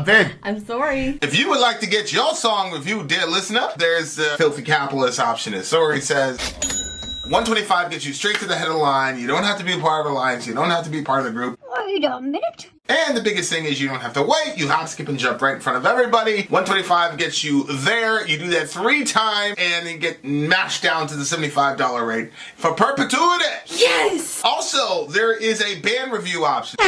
Vin. I'm sorry. If you would like to get your song reviewed, dear listener, there's the filthy capitalist option. As Sori says, 125 gets you straight to the head of the line. You don't have to be a part of the alliance. You don't have to be part of the group. Wait a minute. And the biggest thing is you don't have to wait. You hop, skip, and jump right in front of everybody. 125 gets you there. You do that 3 times, and then get mashed down to the $75 rate for perpetuity. Yes! Also, there is a band review option.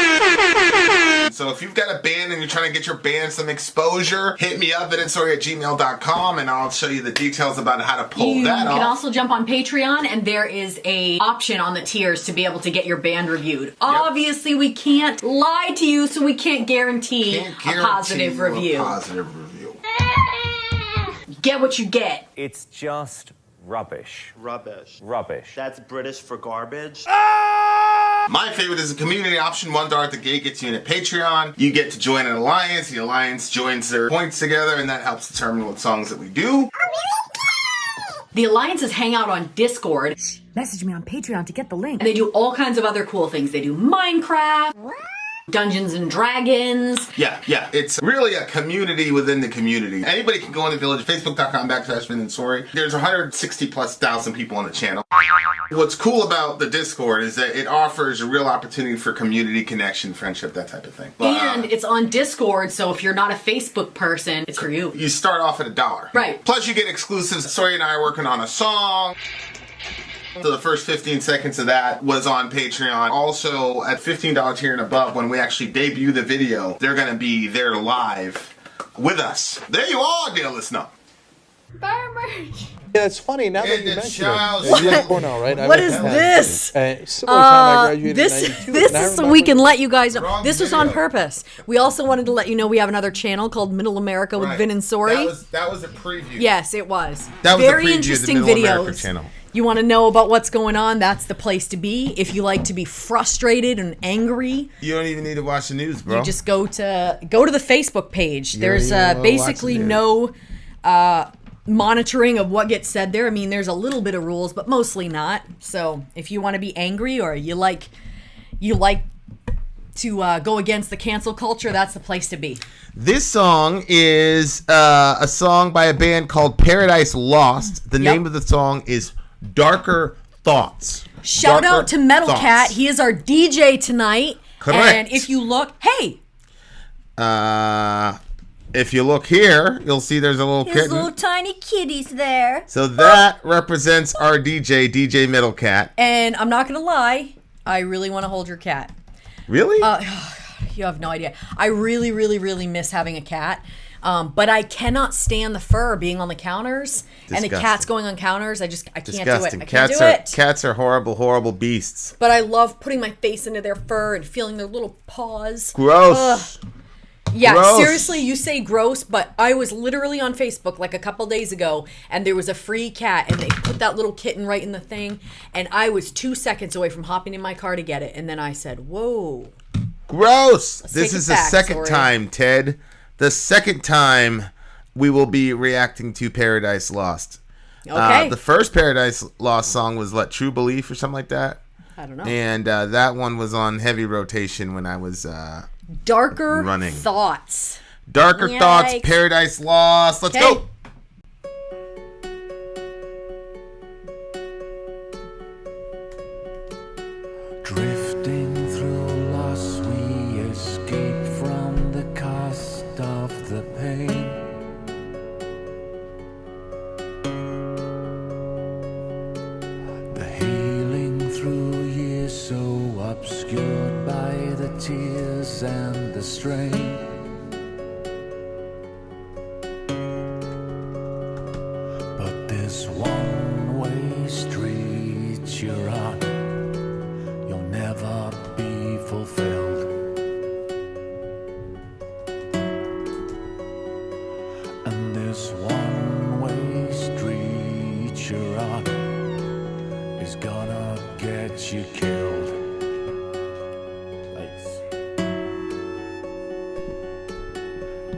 So if you've got a band and you're trying to get your band some exposure, hit me up at villageXchange@gmail.com, and I'll show you the details about how to pull that off. You can also jump on Patreon, and there is a option on the tiers to be able to get your band reviewed. Obviously, we can't lie to you, so we can't guarantee a positive review. Get what you get. It's just rubbish. Rubbish. Rubbish. That's British for garbage. My favorite is the community option. $1 at the gate gets you in a Patreon. You get to join an alliance. The alliance joins their points together, and that helps determine what songs that we do. The alliances hang out on Discord. Message me on Patreon to get the link. And they do all kinds of other cool things. They do Minecraft, Dungeons and Dragons. Yeah. It's really a community within the community. Anybody can go on the village, facebook.com/Vin and Sori. There's 160,000+ people on the channel. What's cool about the Discord is that it offers a real opportunity for community connection, friendship, that type of thing. And it's on Discord, so if you're not a Facebook person, it's for you. You start off at $1. Right. Plus you get exclusives. Sori and I are working on a song. So the first 15 seconds of that was on Patreon. Also, at $15 tier and above, when we actually debut the video, they're going to be there live with us. There you are, dear listener. Bar merch. Yeah, it's funny now that you mention What? it. Porno, right? What is this? Similar time I graduated in This 92, is and I so we can remember- let you guys know. Wrong This was on video. purpose. We also wanted to let you know we have another channel called Middle America with Right. Vin and Sori. That was a preview. Yes, it was. That was a Very preview of the interesting Middle America videos. channel. You want to know about what's going on? That's the place to be. If you like to be frustrated and angry, You don't even need to watch the news, bro. you just go to the Facebook page. There's don't even wanna watch basically the news. no monitoring of what gets said there. I mean, there's a little bit of rules, but mostly not. So if you want to be angry or you like to go against the cancel culture, that's the place to be. This song is a song by a band called Paradise Lost. The name of the song is Darker Thoughts. Shout out to Metlcat. Thoughts. He is our DJ tonight. Correct. And if you look, hey, If you look here, you'll see there's a little His kitten. little tiny kitties there. So that represents our DJ Metlcat. and I'm not gonna lie, I really want to hold your cat. Really? You have no idea. I really, really, really miss having a cat. But I cannot stand the fur being on the counters and the Disgusting. cats going on counters. I can't do it. Disgusting. I can't do it. Cats are horrible, horrible beasts. But I love putting my face into their fur and feeling their little paws. Gross. Ugh. Yeah, Gross. seriously, you say gross, but I was literally on Facebook like a couple days ago, and there was a free cat, and they put that little kitten right in the thing, and I was 2 seconds away from hopping in my car to get it, and then I said, whoa. Gross. This take it is the back, second Sori. time, Ted. The second time we will be reacting to Paradise Lost. Okay. The first Paradise Lost song was True Belief or something like that. I don't know. And that one was on heavy rotation when I was Darker running. Thoughts. Darker Thoughts, Yikes. Paradise Lost. Let's Okay. go. Drifting through loss, we escape from the cost of the pain. The healing through years so obscured by the tears and the strain. But this one-way street you're on, you'll never be fulfilled. And this one-way street you're on is gonna get you killed.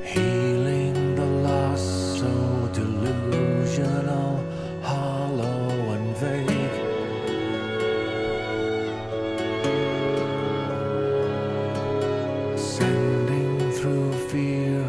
Healing the lost, so delusional, hollow and vague. Sending through fear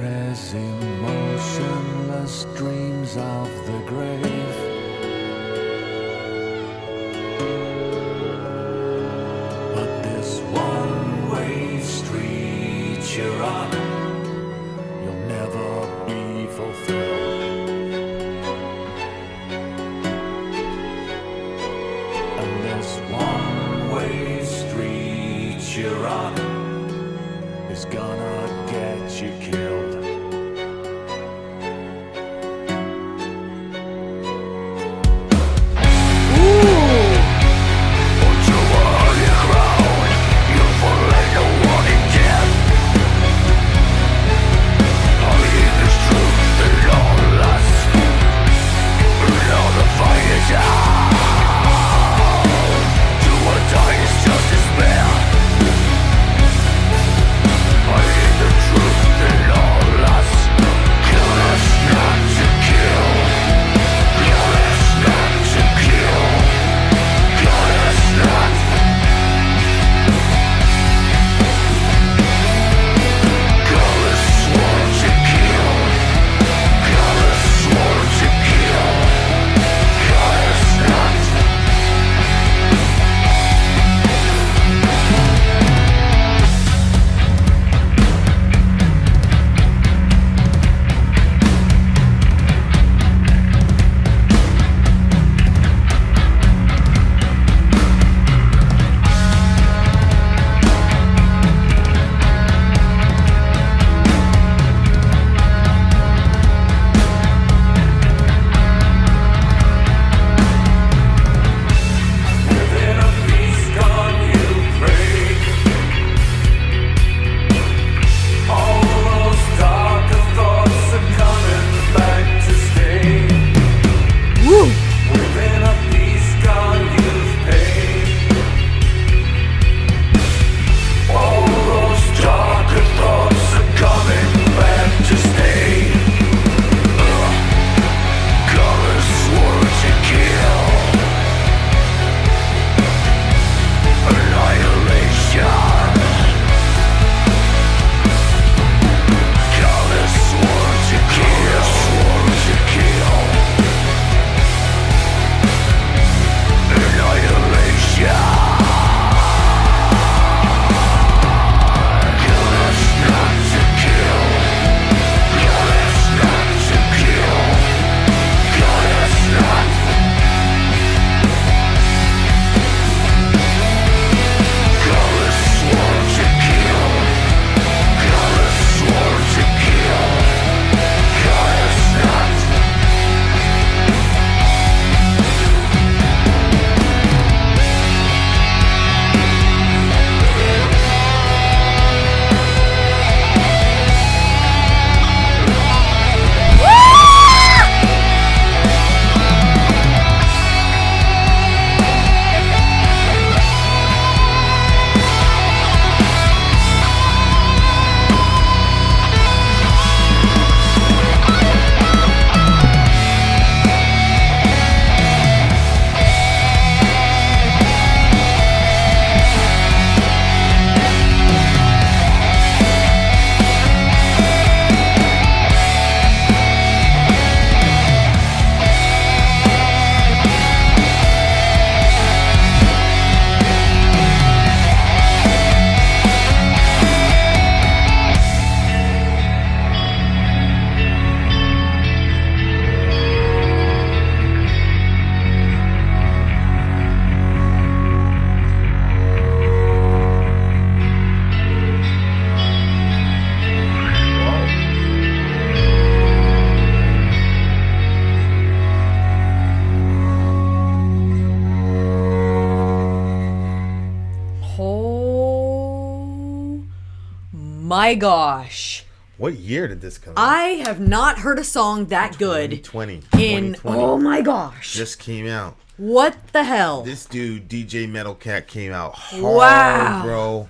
my gosh. What year did this come out? I have not heard a song that good 2020. oh my gosh. Just came out. What the hell? This dude, DJ Metlcat, came out hard, Wow. bro.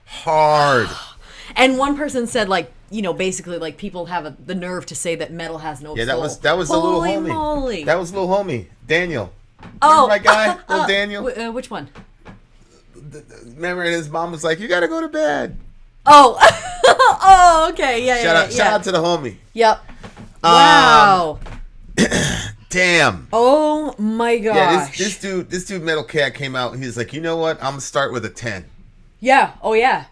Hard. And one person said, like, you know, basically, like, people have the nerve to say that metal has no Yeah, soul. that was the little Holy homie. moly. That was little homie, Daniel. Oh, Remember my guy, little Daniel. Which one? Remember, his mom was like, "You gotta go to bed." Oh, oh, okay, yeah, Shout out to the homie. Yep. Wow. Damn. Oh my gosh. Yeah, this dude, Metlcat came out. He was like, "You know what? I'm gonna start with a 10." Yeah. Oh yeah.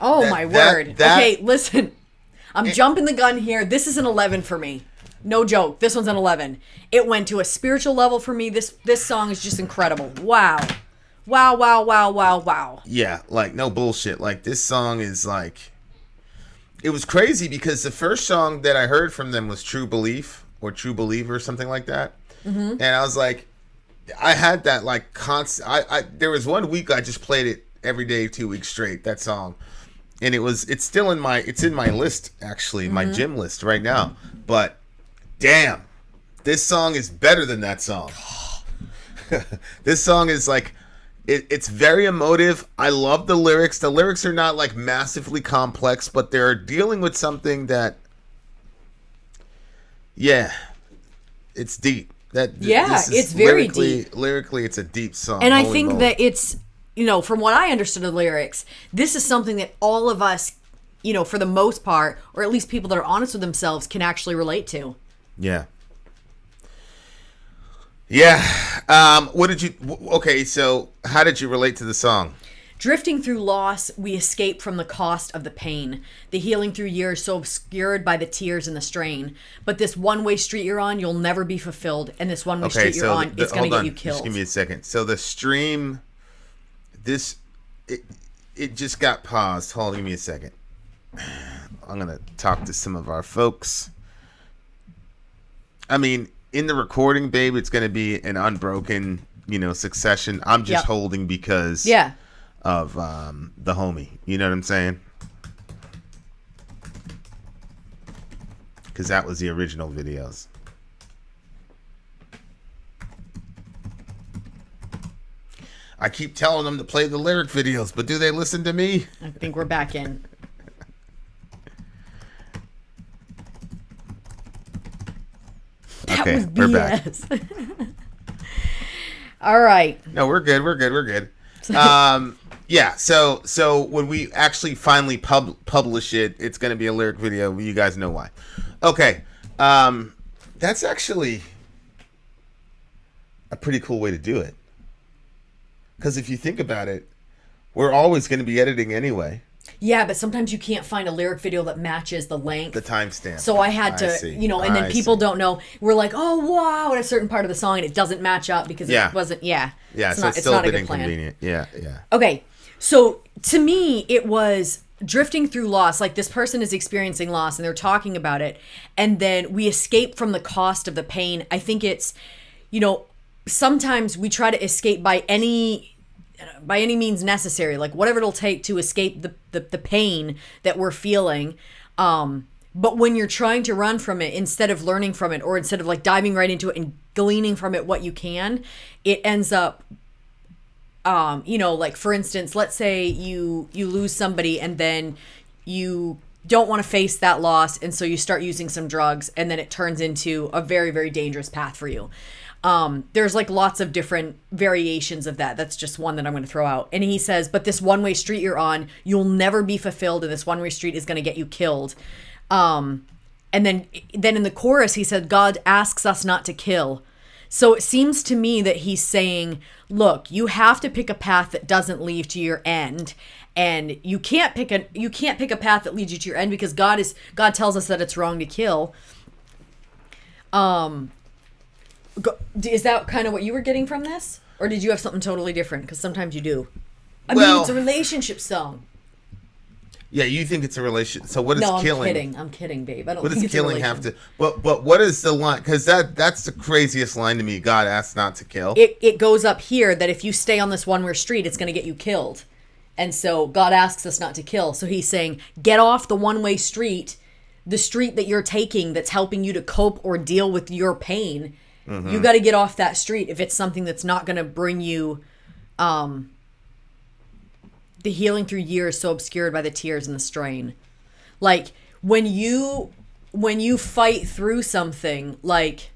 Oh my word. Okay, listen. I'm jumping the gun here. This is an 11 for me. No joke. This one's an 11. It went to a spiritual level for me. This song is just incredible. Wow. Wow, wow, wow, wow, wow. Yeah, like no bullshit. Like this song is like, it was crazy because the first song that I heard from them was True Belief or True Believer or something like that. Mm-hmm. And I was like, I had that like constant. There was one week I just played it every day, 2 weeks straight. That song, and it's still in my list actually, my gym list right now. But damn, this song is better than that song. This song is like. It's very emotive. I love the lyrics. The lyrics are not like massively complex, but they're dealing with something that, yeah, it's deep. It's very deep. Lyrically, it's a deep song. And I think that it's, you know, from what I understood of the lyrics, this is something that all of us, you know, for the most part, or at least people that are honest with themselves, can actually relate to. Yeah. Yeah. What did you... Okay, so how did you relate to the song? Drifting through loss, we escape from the cost of the pain. The healing through years so obscured by the tears and the strain. But this one-way street you're on, you'll never be fulfilled. And this one-way street you're on, it's going to get you killed. Just give me a second. So the stream... It just got paused. Hold on, give me a second. I'm going to talk to some of our folks. I mean... In the recording, babe, it's going to be an unbroken, you know, succession. I'm just holding because of the homie. You know what I'm saying? Because that was the original videos. I keep telling them to play the lyric videos, but do they listen to me? I think we're back in. That was BS. We're back. All right. No, we're good. Yeah. So when we actually finally publish it, it's going to be a lyric video. You guys know why. Okay. That's actually a pretty cool way to do it. Because if you think about it, we're always going to be editing anyway. Yeah, but sometimes you can't find a lyric video that matches the length. The timestamp. So I had to, you know, and then people don't know. We're like, oh, wow, at a certain part of the song, and it doesn't match up because it wasn't, Yeah, so it's still a bit inconvenient. Yeah. Okay, so to me, it was drifting through loss. Like, this person is experiencing loss, and they're talking about it, and then we escape from the cost of the pain. I think it's, you know, sometimes we try to escape by any means necessary, like whatever it'll take to escape the pain that we're feeling. But when you're trying to run from it instead of learning from it, or instead of like diving right into it and gleaning from it what you can, it ends up, you know, like for instance, let's say you lose somebody and then you don't want to face that loss, and so you start using some drugs, and then it turns into a very, very dangerous path for you. There's like lots of different variations of that. That's just one that I'm going to throw out. And he says, but this one-way street you're on, you'll never be fulfilled, and this one-way street is going to get you killed. And then in the chorus, he said, God asks us not to kill. So it seems to me that he's saying, look, you have to pick a path that doesn't lead to your end. And you can't pick a path that leads you to your end because God tells us that it's wrong to kill. Is that kind of what you were getting from this? Or did you have something totally different? Because sometimes you do. I mean, it's a relationship song. Yeah, you think it's a relationship. So what is killing? I'm kidding, babe. I don't what think does it's killing have to... But what is the line? Because that's the craziest line to me. God asks not to kill. It goes up here that if you stay on this one-way street, it's going to get you killed. And so God asks us not to kill. So he's saying, get off the one-way street, the street that you're taking that's helping you to cope or deal with your pain. You got to get off that street if it's something that's not going to bring you the healing through years so obscured by the tears and the strain. Like when you fight through something, like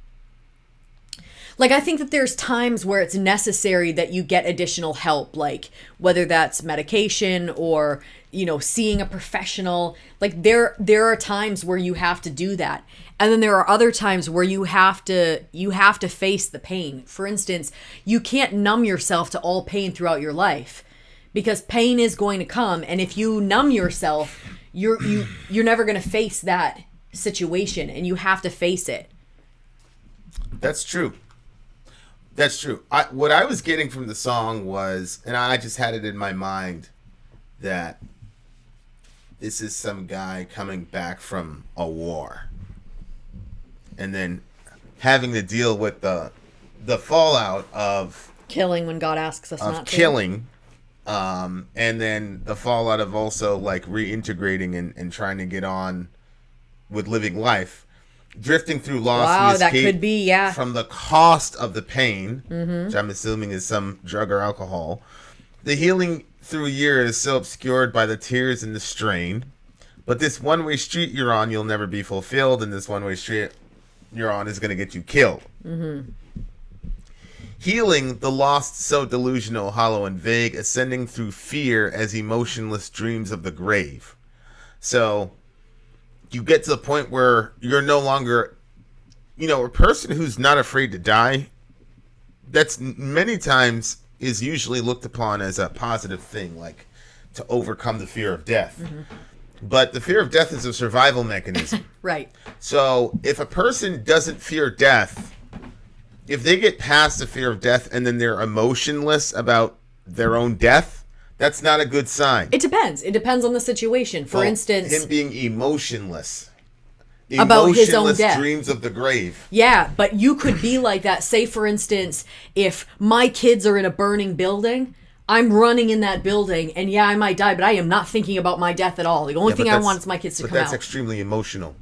I think that there's times where it's necessary that you get additional help, like whether that's medication or, seeing a professional. Like there are times where you have to do that. And then there are other times where you have to face the pain. For instance, you can't numb yourself to all pain throughout your life because pain is going to come. And if you numb yourself, you're never going to face that situation, and you have to face it. That's true. That's true. What I was getting from the song was, and I just had it in my mind, that this is some guy coming back from a war and then having to deal with the fallout of killing when God asks us not to. Killing, and then the fallout of also like reintegrating and trying to get on with living life. Drifting through loss. Wow, that could be, yeah. From the cost of the pain, which I'm assuming is some drug or alcohol. The healing through years is so obscured by the tears and the strain. But this one-way street you're on, you'll never be fulfilled. And this one-way street you're on is going to get you killed. Healing the lost, so delusional, hollow, and vague, ascending through fear as emotionless dreams of the grave. So you get to the point where you're no longer, a person who's not afraid to die, that's many times is usually looked upon as a positive thing, like to overcome the fear of death. But the fear of death is a survival mechanism. Right. So if a person doesn't fear death, if they get past the fear of death and then they're emotionless about their own death, that's not a good sign. It depends. It depends on the situation. For instance, him being emotionless about his own death. Dreams of the grave. Yeah, but you could be like that. Say, for instance, if my kids are in a burning building, I'm running in that building, and yeah, I might die, but I am not thinking about my death at all. The only thing I want is my kids to come out. But that's extremely emotional.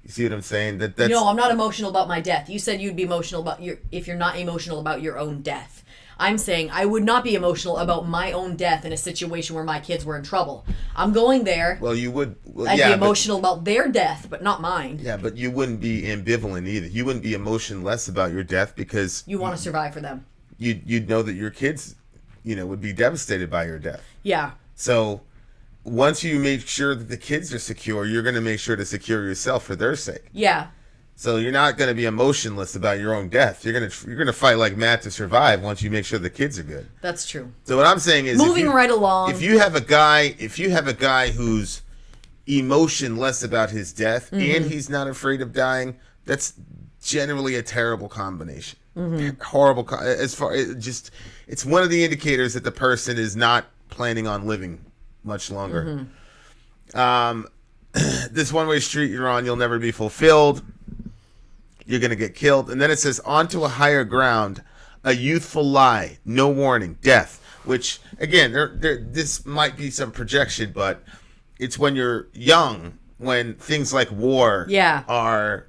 You see what I'm saying? That's... No, I'm not emotional about my death. You said you'd be emotional about if you're not emotional about your own death. I'm saying I would not be emotional about my own death in a situation where my kids were in trouble. I'm going there. Well, you would. Well, I'd be emotional about their death, but not mine. Yeah, but you wouldn't be ambivalent either. You wouldn't be emotionless about your death because you want to survive for them. You'd know that your kids, would be devastated by your death. Yeah. So once you make sure that the kids are secure, you're going to make sure to secure yourself for their sake. Yeah. So you're not going to be emotionless about your own death. You're going to fight like mad to survive once you make sure the kids are good. That's true. So what I'm saying is moving right along. If you have a guy who's emotionless about his death and he's not afraid of dying, that's generally a terrible combination. Horrible it's one of the indicators that the person is not planning on living much longer. This one-way street you're on, you'll never be fulfilled. You're going to get killed. And then it says, onto a higher ground, a youthful lie, no warning, death. Which, again, this might be some projection, but it's when you're young, when things like war are,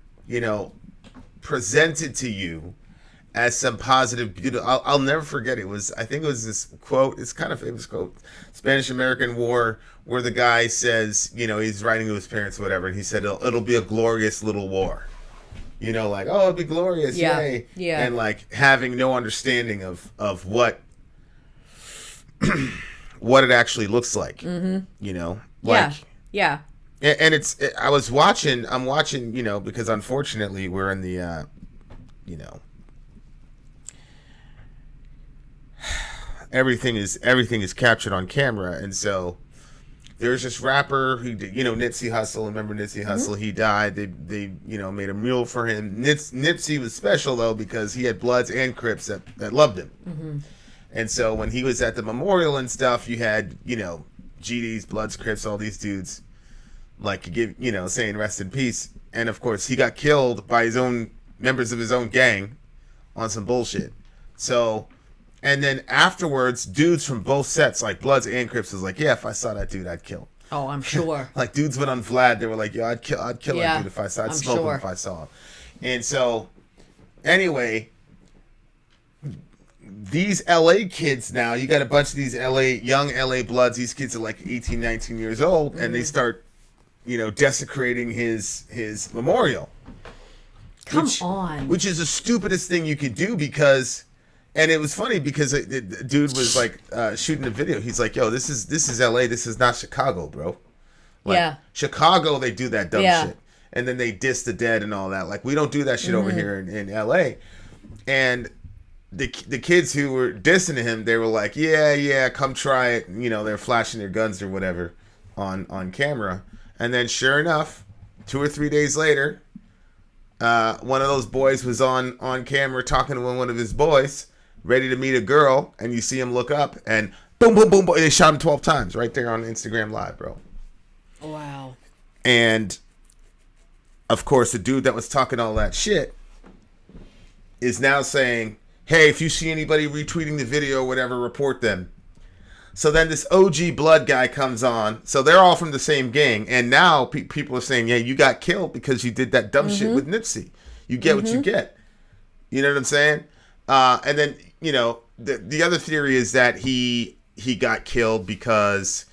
presented to you as some positive, beautiful. I'll never forget. I think it was this quote. It's kind of famous quote, Spanish-American War, where the guy says, he's writing to his parents or whatever, and he said, it'll be a glorious little war. Like, oh, it'll be glorious, yay. Yeah. And like having no understanding of what what it actually looks like. Like, yeah. And I'm watching, because unfortunately we're in the everything is captured on camera, and so there's this rapper who did, Nipsey Hussle. Remember Nipsey Hussle? He died. They made a mural for him. Nipsey was special though because he had Bloods and Crips that loved him. And so when he was at the memorial and stuff, you had GDs, Bloods, Crips, all these dudes like saying rest in peace. And of course he got killed by his own members of his own gang on some bullshit. So And then afterwards, dudes from both sets, like Bloods and Crips, was like, yeah, if I saw that dude, I'd kill him. Oh, I'm sure. Like dudes went on Vlad, they were like, yo, I'd kill that dude if I saw. I'd smoke him if I saw him. And so, anyway, these LA kids now, you got a bunch of these young LA Bloods. These kids are like 18, 19 years old, and they start, desecrating his memorial. Come on. Which is the stupidest thing you could do because. And it was funny because the dude was like shooting a video. He's like, "Yo, this is L.A. This is not Chicago, bro." Like, Chicago, they do that dumb shit, and then they diss the dead and all that. Like, we don't do that shit over here in L.A. And the kids who were dissing him, they were like, "Yeah, come try it." They're flashing their guns or whatever on camera. And then, sure enough, 2 or 3 days later, one of those boys was on camera talking to one of his boys. Ready to meet a girl, and you see him look up, and boom, boom, boom, boom. They shot him 12 times right there on Instagram Live, bro. Wow. And, of course, the dude that was talking all that shit is now saying, hey, if you see anybody retweeting the video or whatever, report them. So then this OG Blood guy comes on. So they're all from the same gang. And now people are saying, yeah, you got killed because you did that dumb shit with Nipsey. You get what you get. You know what I'm saying? And then, the other theory is that he got killed because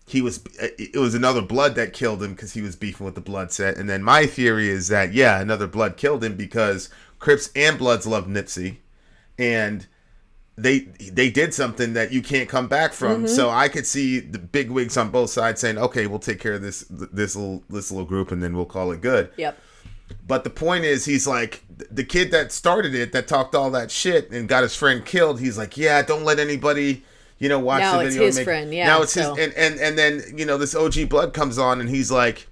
it was another Blood that killed him because he was beefing with the Blood set. And then my theory is that, another Blood killed him because Crips and Bloods love Nipsey. And they did something that you can't come back from. So I could see the big wigs on both sides saying, okay, we'll take care of this little group and then we'll call it good. Yep. But the point is, he's like, the kid that started it, that talked all that shit and got his friend killed, he's like, yeah, don't let anybody, watch now the video. It's his friend, yeah. Now it's his, and then, this OG Blood comes on and he's like,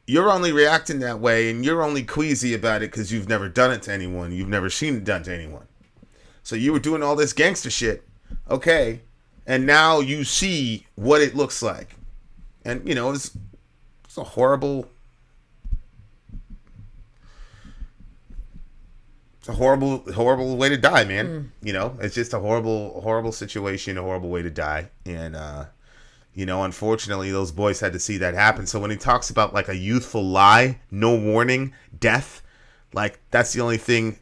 you're only reacting that way and you're only queasy about it because you've never done it to anyone. You've never seen it done to anyone. So you were doing all this gangster shit, okay, and now you see what it looks like. And, it's a horrible... a horrible way to die, man. It's just a horrible situation, a horrible way to die. And, unfortunately, those boys had to see that happen. So when he talks about like a youthful lie, no warning, death, like that's the only thing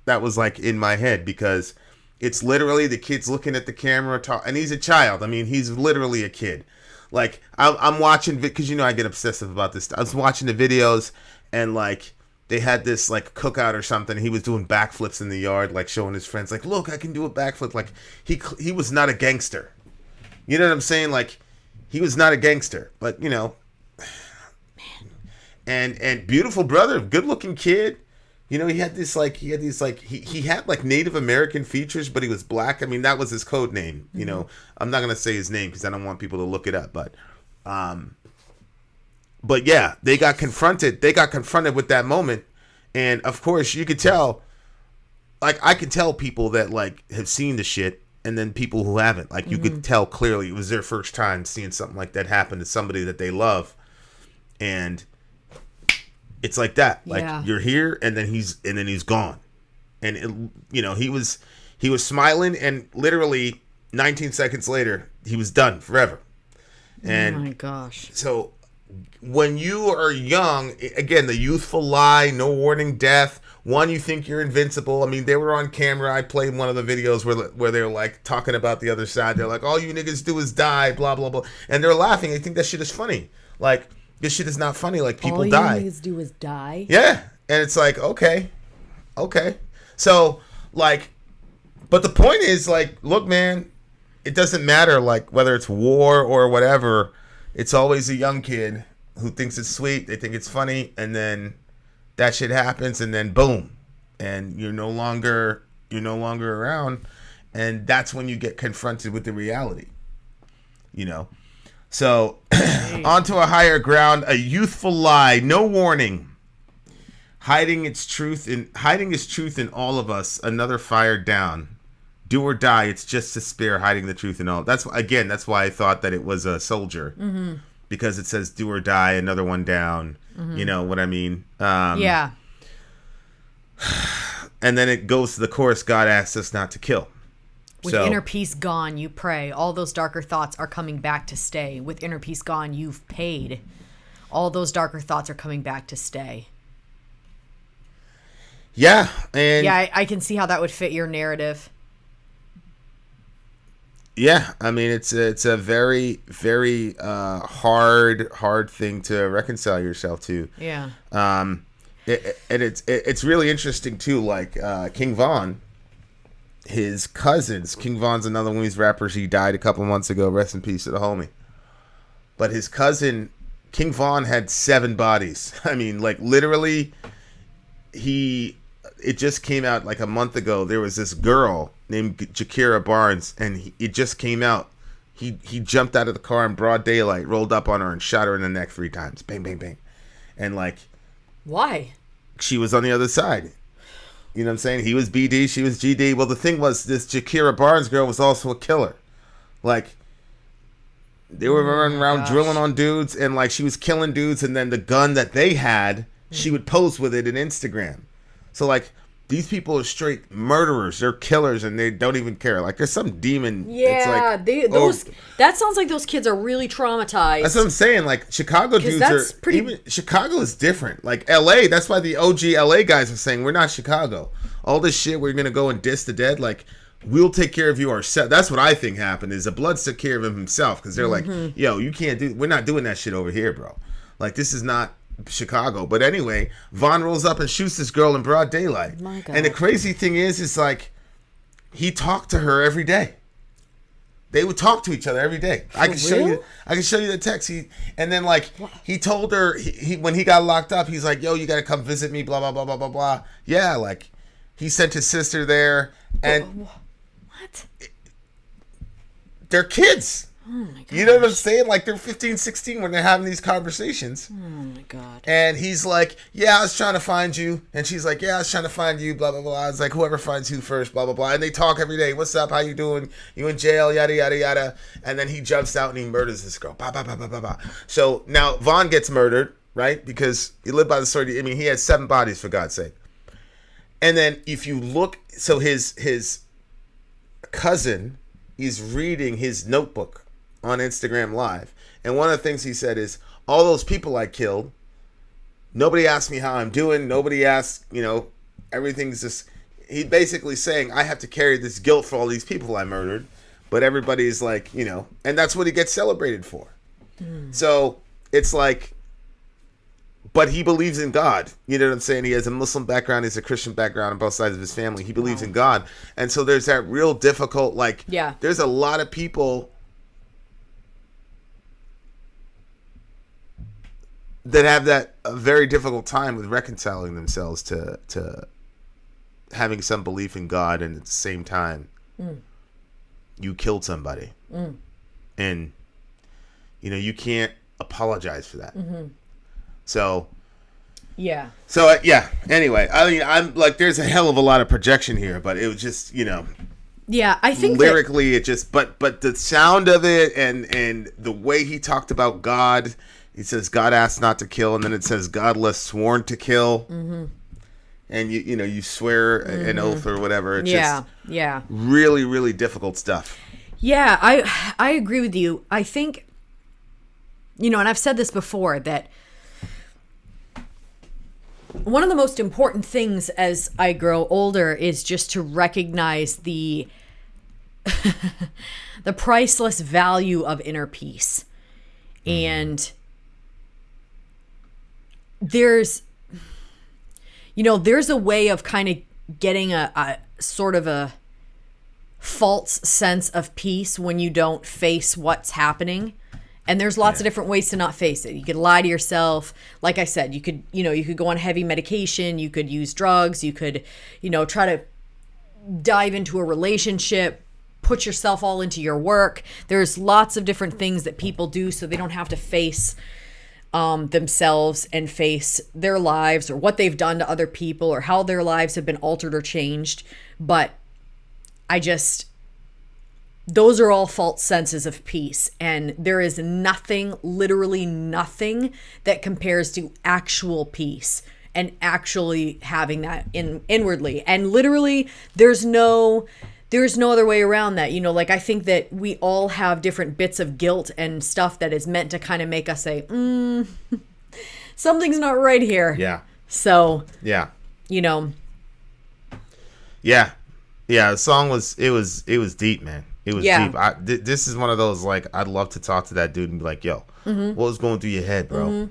that was like in my head because it's literally the kid's looking at the camera and he's a child. I mean, he's literally a kid. Like I'm watching, because I get obsessive about this. I was watching the videos and like, they had this like cookout or something. He was doing backflips in the yard, like showing his friends, like, look, I can do a backflip. Like he was not a gangster. You know what I'm saying? Like he was not a gangster, but and beautiful brother, good looking kid. He had these like Native American features, but he was black. I mean, that was his code name. I'm not gonna say his name because I don't want people to look it up, But yeah, they got confronted with that moment. And of course you could tell, like I could tell people that like have seen the shit and then people who haven't, like you could tell clearly it was their first time seeing something like that happen to somebody that they love. And it's like that, like you're here and then he's gone. And it, he was smiling and literally 19 seconds later he was done forever. And oh my gosh. So when you are young, again, the youthful lie, no warning, death. One, you think you're invincible. I mean, they were on camera. I played one of the videos where they're like talking about the other side. They're like, all you niggas do is die, blah, blah, blah. And they're laughing. They think that shit is funny. Like, this shit is not funny. Like, people die. All you niggas do is die? Yeah. And it's like, okay. So, like, but the point is, like, look, man, it doesn't matter, like, whether it's war or whatever. It's always a young kid who thinks it's sweet. They think it's funny. And then that shit happens and then boom. And you're no longer around. And that's when you get confronted with the reality. So onto a higher ground, a youthful lie, no warning. Hiding its truth in all of us. Another fire down. Do or die. It's just despair hiding the truth in all. That's why I thought that it was a soldier, because it says do or die. Another one down. You know what I mean? Yeah. and then it goes to the chorus, God asks us not to kill. With inner peace gone, you pray. All those darker thoughts are coming back to stay. With inner peace gone, you've paid. All those darker thoughts are coming back to stay. Yeah, and yeah, I can see how that would fit your narrative. Yeah, I mean it's a very, very hard thing to reconcile yourself to. Yeah. And it's really interesting too. Like King Von, his cousins. King Von's another one of these rappers. He died a couple months ago. Rest in peace to the homie. But his cousin King Von had 7 bodies. I mean, like literally, it just came out like a month ago. There was this girl named Jakira Barnes, and it just came out. He jumped out of the car in broad daylight, rolled up on her, and shot her in the neck 3 times. Bang, bang, bang. And like, why? She was on the other side. You know what I'm saying? He was BD, she was GD. Well, the thing was, this Jakira Barnes girl was also a killer. Like, they were running around drilling on dudes, and like she was killing dudes, and then the gun that they had, she would pose with it in Instagram. So like, these people are straight murderers. They're killers, and they don't even care. Like, there's some demon. Yeah, it's like, that sounds like those kids are really traumatized. That's what I'm saying. Like, Chicago dudes are even Chicago is different. Like LA, that's why the OG LA guys are saying we're not Chicago. All this shit, we're gonna go and diss the dead. Like, we'll take care of you ourselves. That's what I think happened. Is the Bloods took care of him himself because they're like, yo, you can't do. We're not doing that shit over here, bro. Like, this is not Chicago. But anyway, Von rolls up and shoots this girl in broad daylight. My God. And the crazy thing is like, he talked to her every day. They would talk to each other every day. I can show you the text. And then like, he told her he when he got locked up, he's like, yo, you gotta come visit me, blah blah blah blah blah blah. Yeah, like, he sent his sister there, and what? They're kids. Oh my God. You know what I'm saying? Like, they're 15, 16 when they're having these conversations. Oh my God. And he's like, yeah, I was trying to find you. And she's like, yeah, I was trying to find you, blah, blah, blah. I was like, whoever finds you first, blah, blah, blah. And they talk every day. What's up? How you doing? You in jail? Yada, yada, yada. And then he jumps out and he murders this girl. Bah, bah, bah, bah, bah, bah. So now Von gets murdered, right? Because he lived by the story. I mean, he had 7 bodies, for God's sake. And then if you look, so his cousin is reading his notebook on Instagram Live. And one of the things he said is, all those people I killed, nobody asked me how I'm doing. Nobody asked, everything's just, he basically saying, I have to carry this guilt for all these people I murdered. But everybody's like, and that's what he gets celebrated for. So it's like, but he believes in God. You know what I'm saying? He has a Muslim background. He has a Christian background on both sides of his family. He believes in God. And so there's that real difficult, like, there's a lot of people that have a very difficult time with reconciling themselves to having some belief in God, and at the same time, you killed somebody. And, you can't apologize for that. So, yeah. So, anyway, I mean, I'm like, there's a hell of a lot of projection here, but it was just, yeah, I think lyrically it just, but the sound of it and the way he talked about God, he says God asked not to kill, and then it says God less sworn to kill. And you swear an oath or whatever. It's just really, really difficult stuff. Yeah, I agree with you. I think, and I've said this before, that one of the most important things as I grow older is just to recognize the the priceless value of inner peace. And there's a way of kind of getting a sort of a false sense of peace when you don't face what's happening. And there's lots of different ways to not face it. You could lie to yourself. Like I said, you could go on heavy medication. You could use drugs. You could, try to dive into a relationship, put yourself all into your work. There's lots of different things that people do so they don't have to face themselves and face their lives or what they've done to other people or how their lives have been altered or changed. But those are all false senses of peace. And there is nothing, literally nothing, that compares to actual peace. and actually having that inwardly. And literally, there's no other way around that. You know, like, I think that we all have different bits of guilt and stuff that is meant to kind of make us say, something's not right here. Yeah. So, Yeah. you know. Yeah. Yeah, the song was deep, man. It was Yeah. deep. This is one of those, like, I'd love to talk to that dude and be like, yo, what was going through your head, bro? You know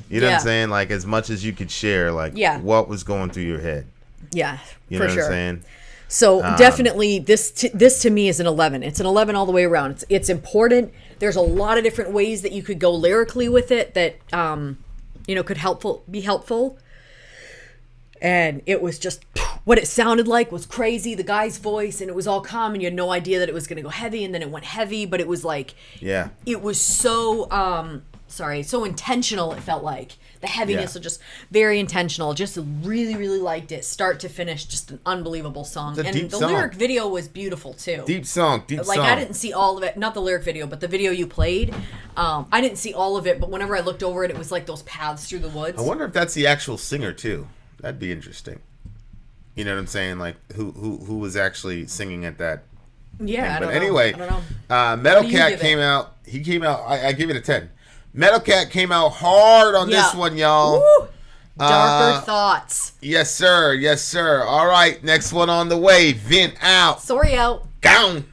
what Yeah. I'm saying? Like, as much as you could share, like, what was going through your head? Yeah, You for know sure. what I'm saying? So definitely this to me is an 11. It's an 11 all the way around. It's important. There's a lot of different ways that you could go lyrically with it that you know, could be helpful. And it was just what it sounded like was crazy. The guy's voice, and it was all calm, and you had no idea that it was going to go heavy, and then it went heavy, but it was like, it was so so intentional. It felt like the heaviness was just very intentional. Just really, really liked it, start to finish. Just an unbelievable song, It's a and deep the song. lyric video was beautiful too. Deep song. Like, I didn't see all of it, not the lyric video, but the video you played. I didn't see all of it, but whenever I looked over it, it was like those paths through the woods. I wonder if that's the actual singer too. That'd be interesting. You know what I'm saying? Like, who was actually singing at that? Yeah, thing. I don't But know. anyway, I don't know. Metlcat came out. He came out. I give it a 10. Metlcat came out hard on this one, y'all. Woo! Darker thoughts. Yes, sir. Yes, sir. All right, next one on the way. Vin out. Sori out. Gone.